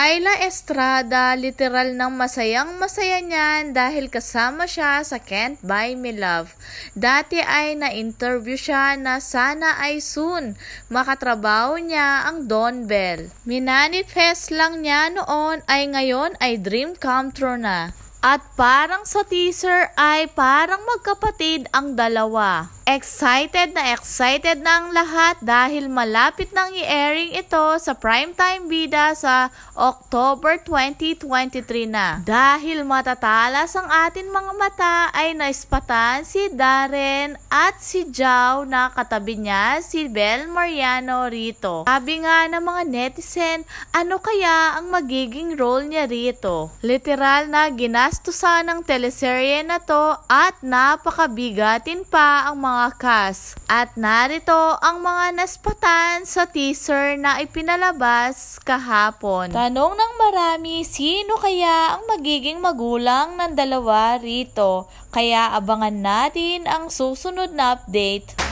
Kyla Estrada, literal ng masayang-masaya niyan dahil kasama siya sa Can't Buy Me Love. Dati ay na-interview siya na sana ay soon makatrabaho niya ang Don Bell. Minanifest lang niya noon ay ngayon ay dream come true na. At parang sa teaser ay parang magkapatid ang dalawa. Excited na ang lahat dahil malapit nang i-airing ito sa primetime bida sa October 2023 na. Dahil matatalas ang atin mga mata ay naispatan si Darren at si Jao na katabi niya si Bel Mariano rito. Sabi nga ng mga netizen, ano kaya ang magiging role niya rito? Literal na ginastusan ng teleserye na to at napakabigatin pa ang mga cast. At narito ang mga naspatan sa teaser na ipinalabas kahapon. Tanong ng marami, sino kaya ang magiging magulang ng dalawa rito? Kaya abangan natin ang susunod na update.